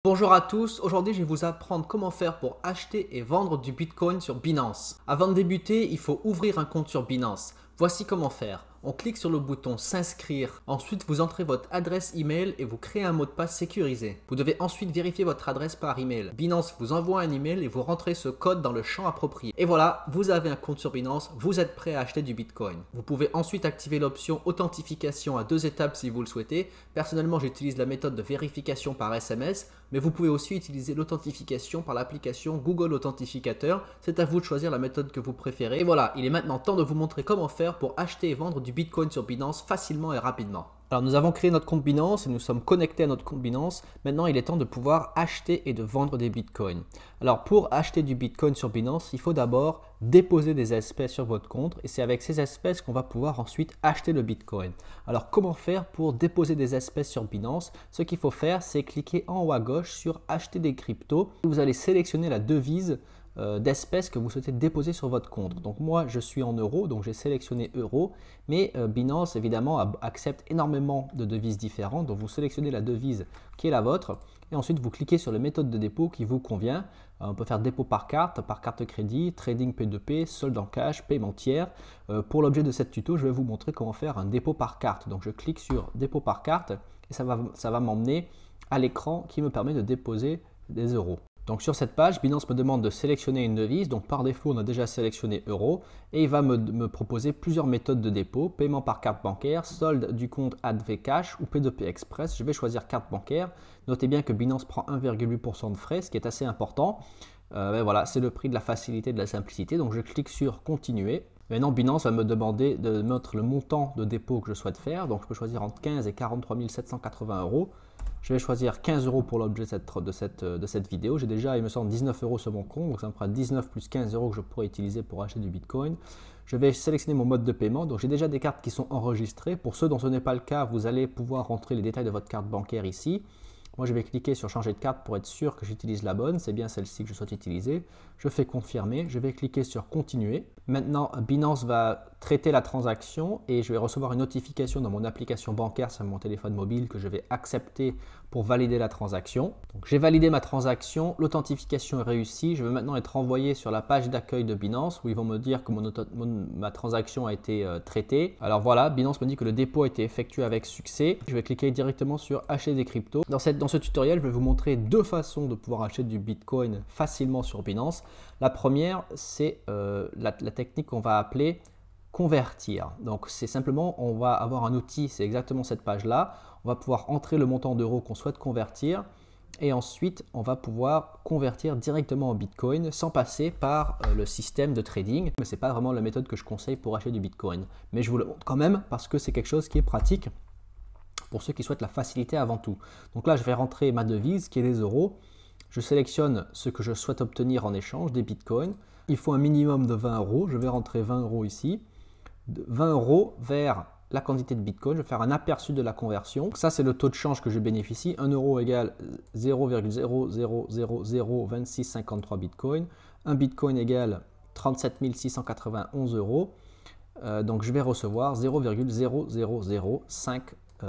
Bonjour à tous, aujourd'hui je vais vous apprendre comment faire pour acheter et vendre du Bitcoin sur Binance. Avant de débuter, il faut ouvrir un compte sur Binance. Voici comment faire. On clique sur le bouton s'inscrire. Ensuite, vous entrez votre adresse email et vous créez un mot de passe sécurisé. Vous devez ensuite vérifier votre adresse par email. Binance vous envoie un email et vous rentrez ce code dans le champ approprié. Et voilà, vous avez un compte sur Binance, vous êtes prêt à acheter du Bitcoin. Vous pouvez ensuite activer l'option authentification à 2 étapes si vous le souhaitez. Personnellement, j'utilise la méthode de vérification par SMS, mais vous pouvez aussi utiliser l'authentification par l'application Google Authentificateur. C'est à vous de choisir la méthode que vous préférez. Et voilà, il est maintenant temps de vous montrer comment faire pour acheter et vendre du Bitcoin sur Binance facilement et rapidement. Alors nous avons créé notre compte Binance et nous sommes connectés à notre compte Binance. Maintenant il est temps de pouvoir acheter et de vendre des Bitcoins. Alors pour acheter du Bitcoin sur Binance, il faut d'abord déposer des espèces sur votre compte et c'est avec ces espèces qu'on va pouvoir ensuite acheter le Bitcoin. Alors comment faire pour déposer des espèces sur Binance? Ce qu'il faut faire, c'est cliquer en haut à gauche sur acheter des cryptos. Vous allez sélectionner la devise d'espèces que vous souhaitez déposer sur votre compte. Donc moi je suis en euros, donc j'ai sélectionné euros, mais Binance évidemment accepte énormément de devises différentes, donc vous sélectionnez la devise qui est la vôtre et ensuite vous cliquez sur la méthode de dépôt qui vous convient. On peut faire dépôt par carte de crédit, trading P2P, solde en cash, paiement tiers. Pour l'objet de cette tuto, je vais vous montrer comment faire un dépôt par carte. Donc je clique sur dépôt par carte et ça va m'emmener à l'écran qui me permet de déposer des euros. Donc sur cette page, Binance me demande de sélectionner une devise, donc par défaut on a déjà sélectionné euro et il va me proposer plusieurs méthodes de dépôt, paiement par carte bancaire, solde du compte AdVcash ou P2P Express. Je vais choisir carte bancaire. Notez bien que Binance prend 1,8% de frais, ce qui est assez important. Voilà, c'est le prix de la facilité et de la simplicité, donc je clique sur continuer. Maintenant, Binance va me demander de mettre le montant de dépôt que je souhaite faire, donc je peux choisir entre 15 et 43 780 euros. Je vais choisir 15 euros pour l'objet de cette vidéo. J'ai déjà, il me semble, 19 euros sur mon compte, donc ça me fera 19 plus 15 euros que je pourrais utiliser pour acheter du Bitcoin. Je vais sélectionner mon mode de paiement, donc j'ai déjà des cartes qui sont enregistrées. Pour ceux dont ce n'est pas le cas, vous allez pouvoir rentrer les détails de votre carte bancaire ici. Moi, je vais cliquer sur changer de carte pour être sûr que j'utilise la bonne. C'est bien celle-ci que je souhaite utiliser. Je fais confirmer. Je vais cliquer sur continuer. Maintenant, Binance va traiter la transaction et je vais recevoir une notification dans mon application bancaire sur mon téléphone mobile que je vais accepter pour valider la transaction. Donc, j'ai validé ma transaction. L'authentification est réussie. Je vais maintenant être envoyé sur la page d'accueil de Binance où ils vont me dire que ma transaction a été traitée. Alors voilà, Binance me dit que le dépôt a été effectué avec succès. Je vais cliquer directement sur acheter des cryptos. Dans ce tutoriel, je vais vous montrer deux façons de pouvoir acheter du Bitcoin facilement sur Binance. La première, c'est la technique qu'on va appeler convertir. Donc c'est simplement, on va avoir un outil, c'est exactement cette page-là. On va pouvoir entrer le montant d'euros qu'on souhaite convertir et ensuite on va pouvoir convertir directement en Bitcoin sans passer par le système de trading. Mais ce n'est pas vraiment la méthode que je conseille pour acheter du Bitcoin. Mais je vous le montre quand même parce que c'est quelque chose qui est pratique pour ceux qui souhaitent la facilité avant tout. Donc là, je vais rentrer ma devise qui est les euros. Je sélectionne ce que je souhaite obtenir en échange, des bitcoins. Il faut un minimum de 20 euros. Je vais rentrer 20 euros ici. De 20 euros vers la quantité de bitcoin. Je vais faire un aperçu de la conversion. Ça, c'est le taux de change que je bénéficie. 1 euro égale 0,0002653 bitcoins. Un bitcoin égale 37 691 euros. Donc, je vais recevoir 0,0005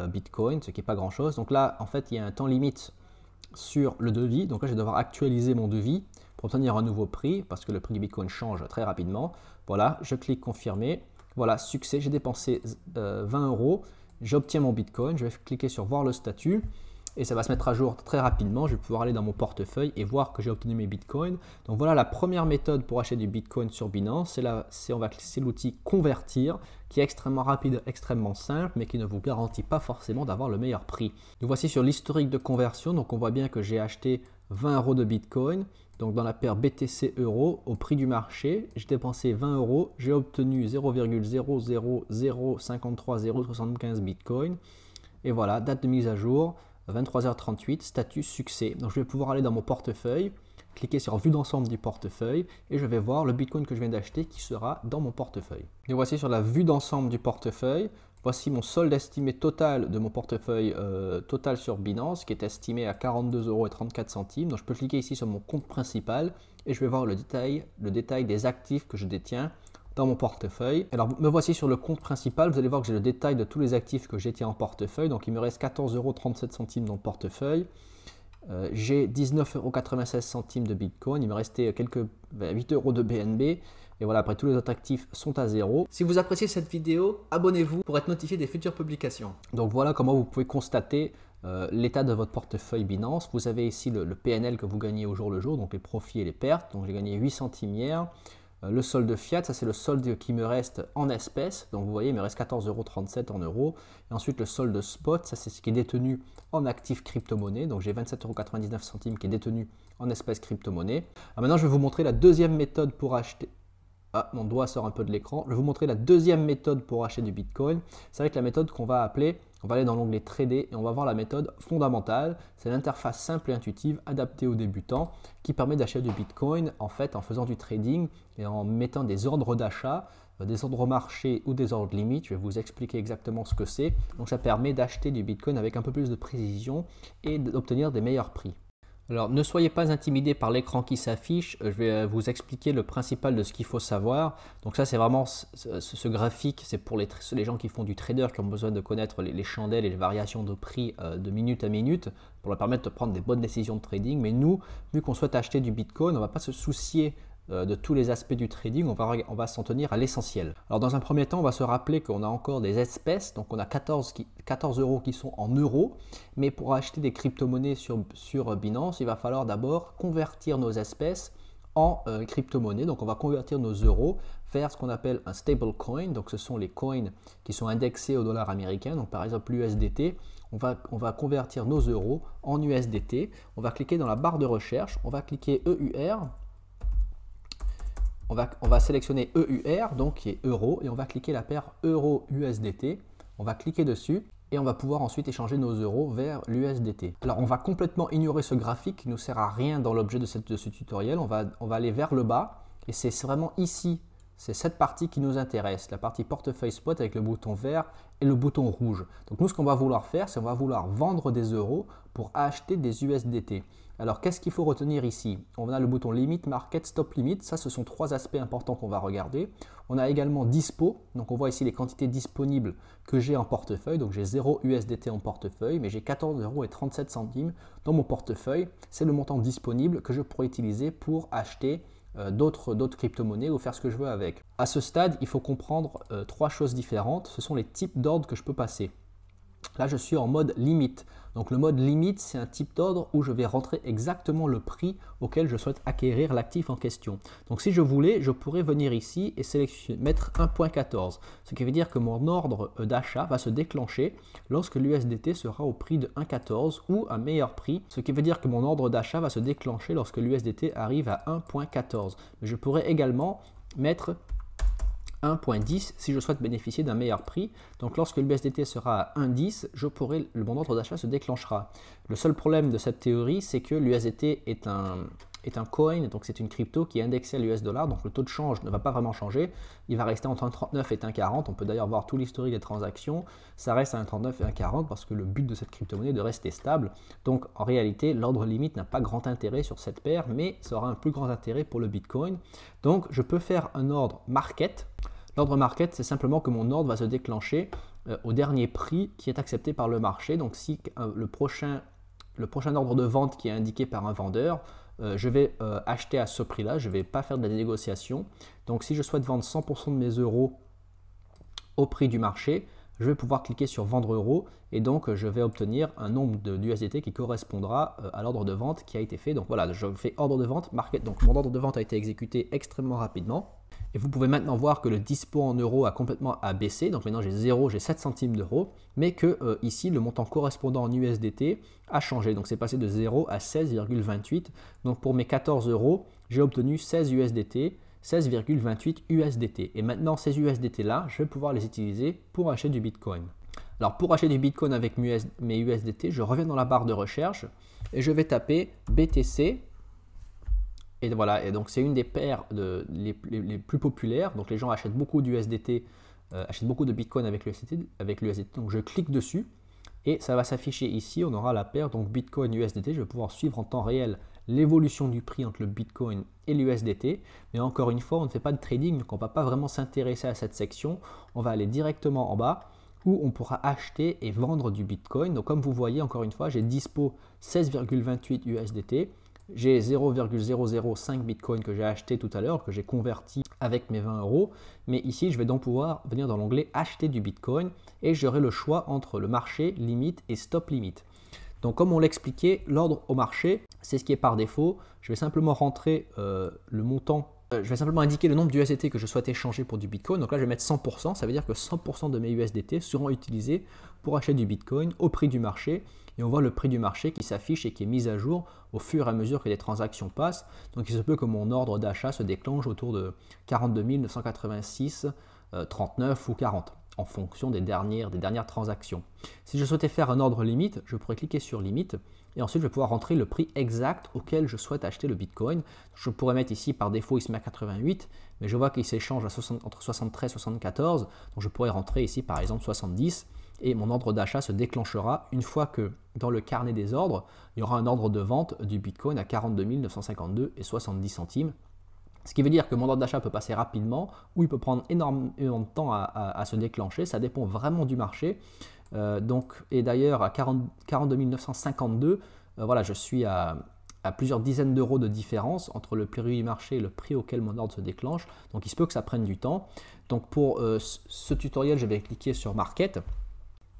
Bitcoin, ce qui n'est pas grand chose. Donc là, en fait, il y a un temps limite sur le devis. Donc là, je vais devoir actualiser mon devis pour obtenir un nouveau prix parce que le prix du Bitcoin change très rapidement. Voilà, je clique confirmer. Voilà, succès, j'ai dépensé 20 euros. J'obtiens mon Bitcoin. Je vais cliquer sur voir le statut et ça va se mettre à jour très rapidement. Je vais pouvoir aller dans mon portefeuille et voir que j'ai obtenu mes Bitcoins. Donc voilà la première méthode pour acheter du Bitcoin sur Binance. C'est l'outil convertir qui est extrêmement rapide, extrêmement simple, mais qui ne vous garantit pas forcément d'avoir le meilleur prix. Nous voici sur l'historique de conversion. Donc on voit bien que j'ai acheté 20 euros de Bitcoin. Donc dans la paire BTC euro, au prix du marché, j'ai dépensé 20 euros. J'ai obtenu 0,00053075 Bitcoin. Et voilà, date de mise à jour. 23h38, statut succès. Donc je vais pouvoir aller dans mon portefeuille, cliquer sur vue d'ensemble du portefeuille et je vais voir le Bitcoin que je viens d'acheter qui sera dans mon portefeuille. Et voici sur la vue d'ensemble du portefeuille, voici mon solde estimé total de mon portefeuille total sur Binance qui est estimé à 42,34 euros. Donc je peux cliquer ici sur mon compte principal et je vais voir le détail des actifs que je détiens dans mon portefeuille. Alors me voici sur le compte principal, vous allez voir que j'ai le détail de tous les actifs que j'ai en portefeuille. Donc il me reste 14,37 € dans le portefeuille. j'ai 19,96 € de Bitcoin, il me restait 8 € de BNB. Et voilà, après tous les autres actifs sont à zéro. Si vous appréciez cette vidéo, abonnez-vous pour être notifié des futures publications. Donc voilà comment vous pouvez constater l'état de votre portefeuille Binance. Vous avez ici le PNL que vous gagnez au jour le jour, donc les profits et les pertes. Donc j'ai gagné 8 centimes hier. Le solde fiat, ça c'est le solde qui me reste en espèces. Donc vous voyez, il me reste 14,37 € en euros. Et ensuite le solde spot, ça c'est ce qui est détenu en actifs crypto-monnaie. Donc j'ai 27,99 € qui est détenu en espèces crypto-monnaie. Maintenant je vais vous montrer la deuxième méthode pour acheter. Ah, mon doigt sort un peu de l'écran. Je vais vous montrer la deuxième méthode pour acheter du Bitcoin. Ça va être la méthode qu'on va appeler, on va aller dans l'onglet Trader et on va voir la méthode fondamentale. C'est l'interface simple et intuitive adaptée aux débutants qui permet d'acheter du Bitcoin en fait en faisant du trading et en mettant des ordres d'achat, des ordres marché ou des ordres limites. Je vais vous expliquer exactement ce que c'est. Donc ça permet d'acheter du Bitcoin avec un peu plus de précision et d'obtenir des meilleurs prix. Alors ne soyez pas intimidés par l'écran qui s'affiche, je vais vous expliquer le principal de ce qu'il faut savoir. Donc ça c'est vraiment ce graphique, c'est pour les gens qui font du trader, qui ont besoin de connaître les chandelles et les variations de prix de minute à minute pour leur permettre de prendre des bonnes décisions de trading. Mais nous, vu qu'on souhaite acheter du Bitcoin, on ne va pas se soucier de tous les aspects du trading, on va s'en tenir à l'essentiel. Alors dans un premier temps, on va se rappeler qu'on a encore des espèces, donc on a 14 € qui sont en euros, mais pour acheter des crypto-monnaies sur Binance, il va falloir d'abord convertir nos espèces en crypto-monnaies. Donc on va convertir nos euros vers ce qu'on appelle un stable coin, donc ce sont les coins qui sont indexés au dollar américain, donc par exemple l'USDT. On va convertir nos euros en USDT, on va cliquer dans la barre de recherche, on va cliquer EUR. On va sélectionner EUR, donc qui est euro, et on va cliquer la paire euro-USDT. On va cliquer dessus et on va pouvoir ensuite échanger nos euros vers l'USDT. Alors on va complètement ignorer ce graphique qui ne nous sert à rien dans l'objet de ce tutoriel. On va aller vers le bas et c'est vraiment ici, c'est cette partie qui nous intéresse, la partie portefeuille spot avec le bouton vert et le bouton rouge. Donc nous ce qu'on va vouloir faire, c'est qu'on va vouloir vendre des euros pour acheter des USDT. Alors qu'est-ce qu'il faut retenir ici? On a le bouton Limit, Market, Stop Limit. Ça, ce sont trois aspects importants qu'on va regarder. On a également Dispo. Donc on voit ici les quantités disponibles que j'ai en portefeuille. Donc j'ai 0 USDT en portefeuille, mais j'ai 14,37 € dans mon portefeuille. C'est le montant disponible que je pourrais utiliser pour acheter d'autres crypto-monnaies ou faire ce que je veux avec. À ce stade, il faut comprendre trois choses différentes. Ce sont les types d'ordres que je peux passer. Là, je suis en mode limite. Donc le mode limite, c'est un type d'ordre où je vais rentrer exactement le prix auquel je souhaite acquérir l'actif en question. Donc si je voulais, je pourrais venir ici et sélectionner, mettre 1,14. Ce qui veut dire que mon ordre d'achat va se déclencher lorsque l'USDT sera au prix de 1,14 ou un meilleur prix. Ce qui veut dire que mon ordre d'achat va se déclencher lorsque l'USDT arrive à 1,14. Mais je pourrais également mettre 1,10 si je souhaite bénéficier d'un meilleur prix. Donc lorsque l'USDT sera à 1,10, mon ordre d'achat se déclenchera. Le seul problème de cette théorie, c'est que l'USDT est un coin, donc c'est une crypto qui est indexée à l'US dollar, donc le taux de change ne va pas vraiment changer. Il va rester entre 1,39 et 1,40. On peut d'ailleurs voir tout l'historique des transactions. Ça reste à 1,39 et 1,40 parce que le but de cette crypto-monnaie est de rester stable. Donc en réalité, l'ordre limite n'a pas grand intérêt sur cette paire, mais ça aura un plus grand intérêt pour le Bitcoin. Donc je peux faire un ordre market. L'ordre market, c'est simplement que mon ordre va se déclencher au dernier prix qui est accepté par le marché. Donc si le prochain ordre de vente qui est indiqué par un vendeur, je vais acheter à ce prix-là, je ne vais pas faire de la négociation. Donc si je souhaite vendre 100% de mes euros au prix du marché, je vais pouvoir cliquer sur vendre euros et donc je vais obtenir un nombre d'USDT qui correspondra à l'ordre de vente qui a été fait. Donc voilà, je fais ordre de vente, market. Donc mon ordre de vente a été exécuté extrêmement rapidement. Et vous pouvez maintenant voir que le dispo en euros a complètement baissé. Donc maintenant j'ai 7 centimes d'euros, mais que ici le montant correspondant en USDT a changé. Donc c'est passé de 0 à 16,28. Donc pour mes 14 euros, j'ai obtenu 16 USDT, 16,28 USDT. Et maintenant ces USDT là, je vais pouvoir les utiliser pour acheter du Bitcoin. Alors pour acheter du Bitcoin avec mes USDT, je reviens dans la barre de recherche et je vais taper BTC. Et voilà, et donc c'est une des paires les plus populaires. Donc les gens achètent beaucoup d'USDT, achètent beaucoup de Bitcoin avec l'USDT. Donc je clique dessus et ça va s'afficher ici. On aura la paire donc Bitcoin USDT. Je vais pouvoir suivre en temps réel l'évolution du prix entre le Bitcoin et l'USDT. Mais encore une fois, on ne fait pas de trading, donc on ne va pas vraiment s'intéresser à cette section. On va aller directement en bas où on pourra acheter et vendre du Bitcoin. Donc comme vous voyez, encore une fois, j'ai dispo 16,28 USDT. J'ai 0,005 Bitcoin que j'ai acheté tout à l'heure, que j'ai converti avec mes 20 euros. Mais ici, je vais donc pouvoir venir dans l'onglet acheter du Bitcoin et j'aurai le choix entre le marché, limite et stop limite. Donc comme on l'expliquait, l'ordre au marché, c'est ce qui est par défaut. Je vais simplement rentrer le montant. Je vais simplement indiquer le nombre d'USDT que je souhaite échanger pour du Bitcoin. Donc là, je vais mettre 100%. Ça veut dire que 100% de mes USDT seront utilisés pour acheter du Bitcoin au prix du marché. Et on voit le prix du marché qui s'affiche et qui est mis à jour au fur et à mesure que les transactions passent. Donc il se peut que mon ordre d'achat se déclenche autour de 42 986, 39 ou 40 en fonction des dernières transactions. Si je souhaitais faire un ordre limite, je pourrais cliquer sur limite et ensuite je vais pouvoir rentrer le prix exact auquel je souhaite acheter le Bitcoin. Je pourrais mettre ici par défaut, il se met à 88, mais je vois qu'il s'échange entre 73 et 74, donc je pourrais rentrer ici par exemple 70 et mon ordre d'achat se déclenchera une fois que dans le carnet des ordres, il y aura un ordre de vente du Bitcoin à 42 952 et 70 centimes. Ce qui veut dire que mon ordre d'achat peut passer rapidement ou il peut prendre énormément de temps à se déclencher. Ça dépend vraiment du marché. Et d'ailleurs, à 42 952, voilà, je suis à plusieurs dizaines d'euros de différence entre le prix du marché et le prix auquel mon ordre se déclenche. Donc il se peut que ça prenne du temps. Donc pour ce tutoriel, je vais cliquer sur Market.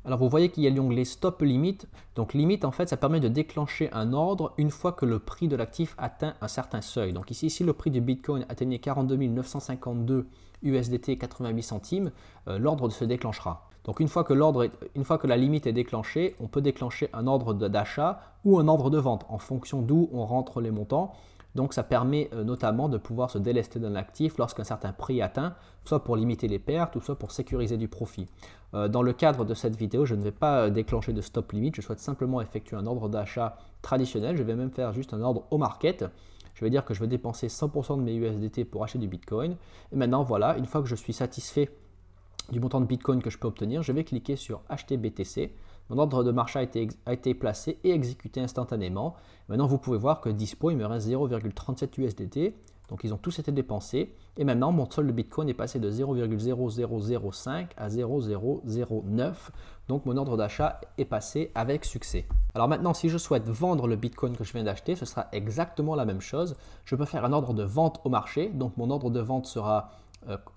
Alors vous voyez qu'il y a l'onglet Stop Limit. Donc limite, en fait, ça permet de déclencher un ordre une fois que le prix de l'actif atteint un certain seuil. Donc ici, si le prix du Bitcoin atteignait 42 952 USDT 88 centimes, l'ordre se déclenchera. Donc une fois que la limite est déclenchée, on peut déclencher un ordre d'achat ou un ordre de vente en fonction d'où on rentre les montants. Donc ça permet notamment de pouvoir se délester d'un actif lorsqu'un certain prix est atteint, soit pour limiter les pertes ou soit pour sécuriser du profit. Dans le cadre de cette vidéo, je ne vais pas déclencher de stop limit, je souhaite simplement effectuer un ordre d'achat traditionnel. Je vais même faire juste un ordre au market. Je vais dire que je vais dépenser 100% de mes USDT pour acheter du Bitcoin. Et maintenant voilà, une fois que je suis satisfait du montant de Bitcoin que je peux obtenir, je vais cliquer sur acheter BTC. Mon ordre de marché a été placé et exécuté instantanément. Maintenant, vous pouvez voir que dispo, il me reste 0,37 USDT. Donc, ils ont tous été dépensés. Et maintenant, mon solde de Bitcoin est passé de 0,0005 à 0,009. Donc, mon ordre d'achat est passé avec succès. Alors maintenant, si je souhaite vendre le Bitcoin que je viens d'acheter, ce sera exactement la même chose. Je peux faire un ordre de vente au marché. Donc, mon ordre de vente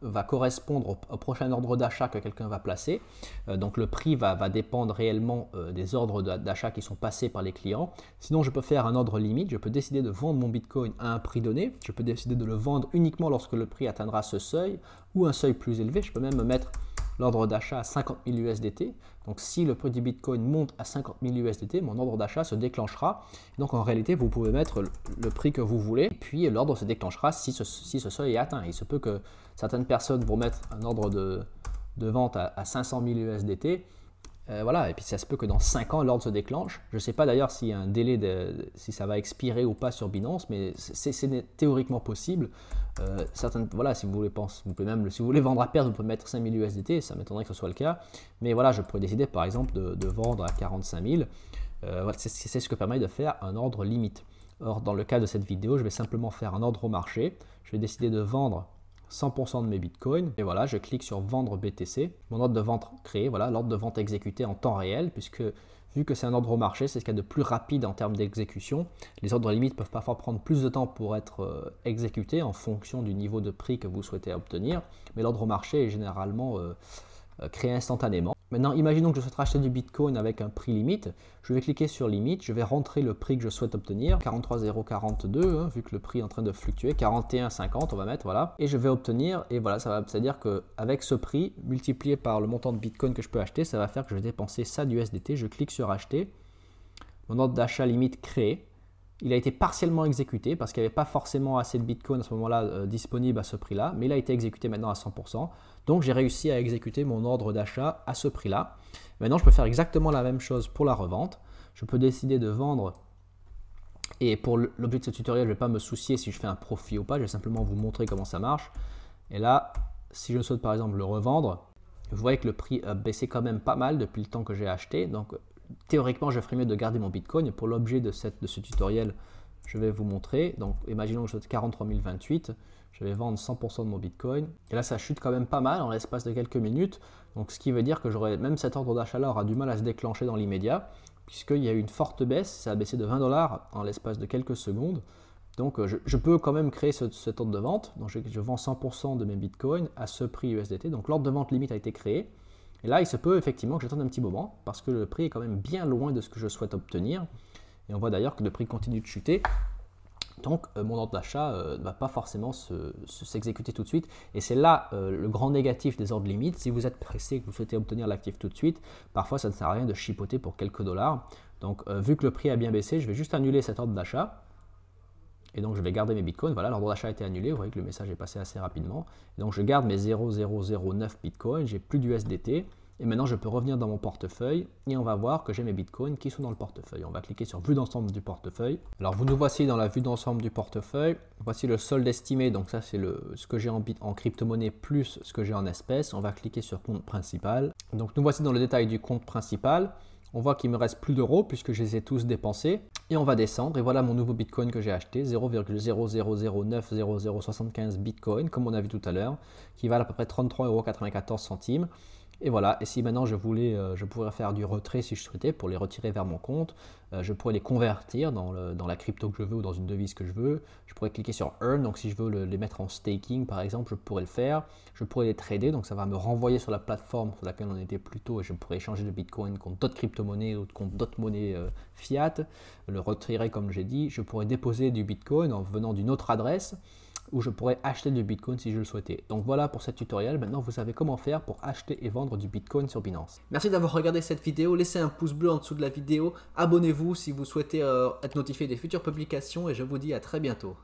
va correspondre au prochain ordre d'achat que quelqu'un va placer. Donc le prix va dépendre réellement des ordres d'achat qui sont passés par les clients. Sinon, je peux faire un ordre limite. Je peux décider de vendre mon Bitcoin à un prix donné. Je peux décider de le vendre uniquement lorsque le prix atteindra ce seuil ou un seuil plus élevé. Je peux même mettre l'ordre d'achat à 50 000 USDT. Donc si le prix du Bitcoin monte à 50 000 USDT, mon ordre d'achat se déclenchera. Donc en réalité, vous pouvez mettre le prix que vous voulez, et puis l'ordre se déclenchera si ce seuil est atteint. Il se peut que certaines personnes vont mettre un ordre de vente à 500 000 USDT. Voilà, et puis ça se peut que dans 5 ans, l'ordre se déclenche. Je ne sais pas d'ailleurs s'il y a un délai, si ça va expirer ou pas sur Binance, mais c'est théoriquement possible. Voilà, si vous voulez vendre à perte, vous pouvez mettre 5 000 USDT, ça m'étonnerait que ce soit le cas. Mais voilà, je pourrais décider par exemple de vendre à 45 000. Voilà, c'est ce que permet de faire un ordre limite. Or, dans le cas de cette vidéo, je vais simplement faire un ordre au marché. Je vais décider de vendre 100% de mes bitcoins et voilà, je clique sur vendre BTC, mon ordre de vente créé, voilà, l'ordre de vente exécuté en temps réel, puisque vu que c'est un ordre au marché, c'est ce qu'il y a de plus rapide en termes d'exécution. Les ordres limites peuvent parfois prendre plus de temps pour être exécutés en fonction du niveau de prix que vous souhaitez obtenir, mais l'ordre au marché est généralement créé instantanément. Maintenant, imaginons que je souhaite racheter du Bitcoin avec un prix limite. Je vais cliquer sur limite, je vais rentrer le prix que je souhaite obtenir, 43,042, vu que le prix est en train de fluctuer, 41,50 on va mettre, voilà. Et je vais obtenir, et voilà, c'est-à-dire qu'avec ce prix, multiplié par le montant de Bitcoin que je peux acheter, ça va faire que je vais dépenser ça d'USDT. Je clique sur acheter, mon ordre d'achat limite créé. Il a été partiellement exécuté parce qu'il n'y avait pas forcément assez de Bitcoin à ce moment-là disponible à ce prix-là, mais il a été exécuté maintenant à 100%. Donc j'ai réussi à exécuter mon ordre d'achat à ce prix-là. Maintenant, je peux faire exactement la même chose pour la revente. Je peux décider de vendre, et pour l'objet de ce tutoriel, je ne vais pas me soucier si je fais un profit ou pas, je vais simplement vous montrer comment ça marche. Et là, si je souhaite par exemple le revendre, vous voyez que le prix a baissé quand même pas mal depuis le temps que j'ai acheté. Donc théoriquement, je ferais mieux de garder mon Bitcoin. Et pour l'objet de ce tutoriel, je vais vous montrer. Donc, imaginons que je souhaite 43 028. Je vais vendre 100% de mon Bitcoin. Et là, ça chute quand même pas mal en l'espace de quelques minutes. Donc, ce qui veut dire que même cet ordre d'achat-là aura du mal à se déclencher dans l'immédiat, puisqu'il y a eu une forte baisse. Ça a baissé de 20 $ en l'espace de quelques secondes. Donc, je peux quand même créer cet ordre de vente. Donc, je vends 100% de mes Bitcoins à ce prix USDT. Donc, l'ordre de vente limite a été créé. Et là, il se peut effectivement que j'attende un petit moment, parce que le prix est quand même bien loin de ce que je souhaite obtenir. Et on voit d'ailleurs que le prix continue de chuter. Donc, mon ordre d'achat ne va pas forcément s'exécuter tout de suite. Et c'est là le grand négatif des ordres limites. Si vous êtes pressé et que vous souhaitez obtenir l'actif tout de suite, parfois ça ne sert à rien de chipoter pour quelques dollars. Donc, vu que le prix a bien baissé, je vais juste annuler cet ordre d'achat. Et donc, je vais garder mes bitcoins. Voilà, l'ordre d'achat a été annulé. Vous voyez que le message est passé assez rapidement. Et donc, je garde mes 0,009 bitcoins. J'ai plus d'USDT. Et maintenant, je peux revenir dans mon portefeuille et on va voir que j'ai mes bitcoins qui sont dans le portefeuille. On va cliquer sur vue d'ensemble du portefeuille. Alors, nous voici dans la vue d'ensemble du portefeuille. Voici le solde estimé. Donc, ça, c'est ce que j'ai en crypto-monnaie plus ce que j'ai en espèces. On va cliquer sur compte principal. Donc, nous voici dans le détail du compte principal. On voit qu'il me reste plus d'euros puisque je les ai tous dépensés. Et on va descendre. Et voilà mon nouveau bitcoin que j'ai acheté, 0,0009075 bitcoin, comme on a vu tout à l'heure, qui valent à peu près 33,94 €. Et voilà, et si maintenant je pourrais faire du retrait si je souhaitais pour les retirer vers mon compte, je pourrais les convertir dans la crypto que je veux ou dans une devise que je veux. Je pourrais cliquer sur Earn, donc si je veux les mettre en staking par exemple, je pourrais le faire. Je pourrais les trader, donc ça va me renvoyer sur la plateforme sur laquelle on était plus tôt et je pourrais échanger de Bitcoin contre d'autres crypto-monnaies ou contre d'autres monnaies fiat, le retirer comme j'ai dit. Je pourrais déposer du Bitcoin en venant d'une autre adresse, où je pourrais acheter du Bitcoin si je le souhaitais. Donc voilà pour ce tutoriel. Maintenant, vous savez comment faire pour acheter et vendre du Bitcoin sur Binance. Merci d'avoir regardé cette vidéo. Laissez un pouce bleu en dessous de la vidéo. Abonnez-vous si vous souhaitez être notifié des futures publications et je vous dis à très bientôt.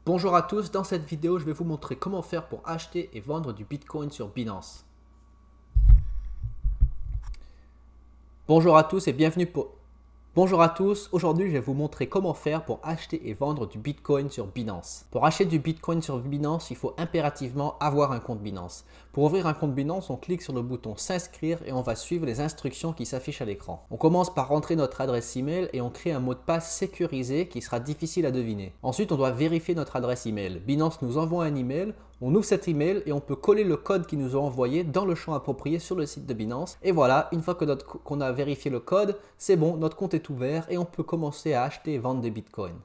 Bonjour à tous, dans cette vidéo je vais vous montrer comment faire pour acheter et vendre du Bitcoin sur Binance. Bonjour à tous et bienvenue pour... Bonjour à tous, aujourd'hui je vais vous montrer comment faire pour acheter et vendre du Bitcoin sur Binance. Pour acheter du Bitcoin sur Binance, il faut impérativement avoir un compte Binance. Pour ouvrir un compte Binance, on clique sur le bouton s'inscrire et on va suivre les instructions qui s'affichent à l'écran. On commence par rentrer notre adresse email et on crée un mot de passe sécurisé qui sera difficile à deviner. Ensuite, on doit vérifier notre adresse email. Binance nous envoie un email. On ouvre cet email et on peut coller le code qu'ils nous ont envoyé dans le champ approprié sur le site de Binance. Et voilà, une fois qu'on a vérifié le code, c'est bon, notre compte est ouvert et on peut commencer à acheter et vendre des bitcoins.